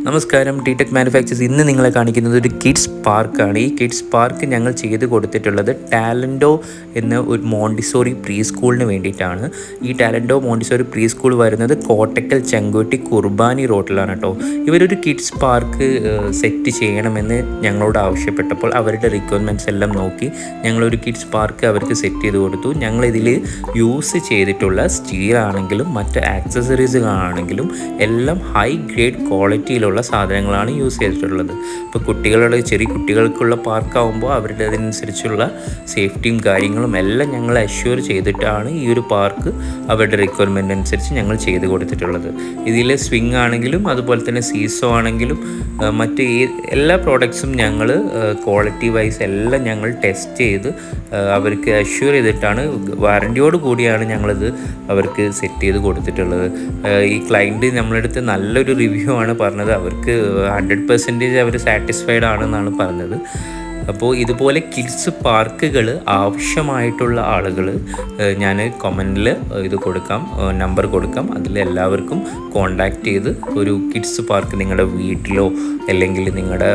നമസ്കാരം, T-tech manufacturers ഇന്ന് നിങ്ങളെ കാണിക്കുന്നത് ഒരു കിഡ്സ് പാർക്കാണ്. ഈ കിഡ്സ് പാർക്ക് ഞങ്ങൾ ചെയ്ത് കൊടുത്തിട്ടുള്ളത് ടാലൻറ്റോ എന്ന ഒരു മോണ്ടിസോറി പ്രീ സ്കൂളിന് വേണ്ടിയിട്ടാണ്. ഈ ടാലൻറ്റോ മോണ്ടിസോറി പ്രീ സ്കൂൾ വരുന്നത് കോട്ടക്കൽ ചെങ്കോട്ടി കുർബാനി റോഡിലാണ് കേട്ടോ. ഇവരൊരു കിഡ്സ് പാർക്ക് സെറ്റ് ചെയ്യണമെന്ന് ഞങ്ങളോട് ആവശ്യപ്പെട്ടപ്പോൾ അവരുടെ റിക്വയർമെൻറ്റ്സ് എല്ലാം നോക്കി ഞങ്ങളൊരു കിഡ്സ് പാർക്ക് അവർക്ക് സെറ്റ് ചെയ്ത് കൊടുത്തു. ഞങ്ങളിതിൽ യൂസ് ചെയ്തിട്ടുള്ള സ്റ്റീലാണെങ്കിലും മറ്റ് ആക്സസറീസുകളാണെങ്കിലും എല്ലാം ഹൈ ഗ്രേഡ് ക്വാളിറ്റിയിലുള്ള സാധനങ്ങളാണ് യൂസ് ചെയ്തിട്ടുള്ളത്. ഇപ്പോൾ ചെറിയ കുട്ടികൾക്കുള്ള പാർക്കാവുമ്പോൾ അവരുടെ അതിനനുസരിച്ചുള്ള സേഫ്റ്റിയും കാര്യങ്ങളും എല്ലാം ഞങ്ങൾ അഷ്യൂർ ചെയ്തിട്ടാണ് ഈ ഒരു പാർക്ക് അവരുടെ റിക്വയർമെൻ്റ് അനുസരിച്ച് ഞങ്ങൾ ചെയ്ത് കൊടുത്തിട്ടുള്ളത്. ഇതിൽ സ്വിങ് ആണെങ്കിലും അതുപോലെ തന്നെ സീസോ ആണെങ്കിലും മറ്റ് എല്ലാ പ്രോഡക്ട്സും ഞങ്ങൾ ക്വാളിറ്റി വൈസ് എല്ലാം ഞങ്ങൾ ടെസ്റ്റ് ചെയ്ത് അവർക്ക് അഷ്യൂർ ചെയ്തിട്ടാണ് വാറൻറ്റിയോട് കൂടിയാണ് ഞങ്ങളിത് അവർക്ക് സെറ്റ് ചെയ്ത് കൊടുത്തിട്ടുള്ളത്. ഈ ക്ലയൻറ്റ് നമ്മളടുത്ത് നല്ലൊരു റിവ്യൂ ആണ് പറഞ്ഞത്. അവർക്ക് 100% അവർ സാറ്റിസ്ഫൈഡ് ആണെന്നാണ് പറഞ്ഞത്. അപ്പോൾ ഇതുപോലെ കിഡ്സ് പാർക്കുകൾ ആവശ്യമായിട്ടുള്ള ആളുകൾ ഞാൻ കമൻറ്റിൽ ഇത് കൊടുക്കാം, നമ്പർ കൊടുക്കാം. അതിൽ എല്ലാവർക്കും കോണ്ടാക്റ്റ് ചെയ്ത് ഒരു കിഡ്സ് പാർക്ക് നിങ്ങളുടെ വീട്ടിലോ അല്ലെങ്കിൽ നിങ്ങളുടെ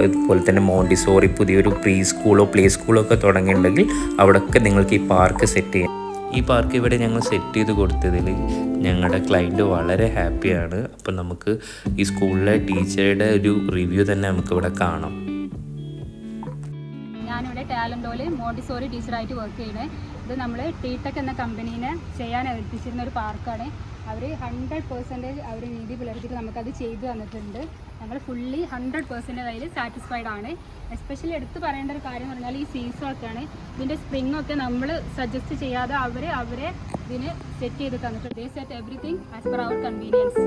ഇതുപോലെ തന്നെ മോണ്ടിസോറി പുതിയൊരു പ്രീ സ്കൂളോ പ്ലേ സ്കൂളോ ഒക്കെ തുടങ്ങിയിട്ടുണ്ടെങ്കിൽ അവിടെയൊക്കെ നിങ്ങൾക്ക് ഈ പാർക്ക് സെറ്റ് ചെയ്യാം. ഈ പാർക്ക് ഇവിടെ ഞങ്ങൾ സെറ്റ് ചെയ്ത് കൊടുത്തതിൽ ഞങ്ങളുടെ ക്ലയൻറ്റ് വളരെ ഹാപ്പിയാണ്. അപ്പം നമുക്ക് ഈ സ്കൂളിലെ ടീച്ചറുടെ ഒരു റിവ്യൂ തന്നെ നമുക്കിവിടെ കാണാം. ഞാനിവിടെ ടാലൻറ്റോയിൽ മോണ്ടിസോറി ടീച്ചറായിട്ട് വർക്ക് ചെയ്യണേ. ഇത് നമ്മൾ ടി-ടെക് എന്ന കമ്പനീനെ ചെയ്യാൻ ഏൽപ്പിച്ചിരുന്ന ഒരു പാർക്കാണ്. അവർ 100% അവർ രീതി പുലർത്തിയിട്ട് നമുക്കത് ചെയ്തു തന്നിട്ടുണ്ട്. ഞങ്ങൾ ഫുള്ളി 100% അതിൽ സാറ്റിസ്ഫൈഡ് ആണ്. എസ്പെഷ്യലി എടുത്ത് പറയേണ്ട ഒരു കാര്യം എന്ന് പറഞ്ഞാൽ ഈ സീസോ ഒക്കെയാണ്. ഇതിൻ്റെ സ്പ്രിങ്ങൊക്കെ നമ്മൾ സജസ്റ്റ് ചെയ്യാതെ അവരെ ഇതിന് സെറ്റ് ചെയ്ത് തന്നിട്ടുണ്ട്. ദേ set everything as per our convenience.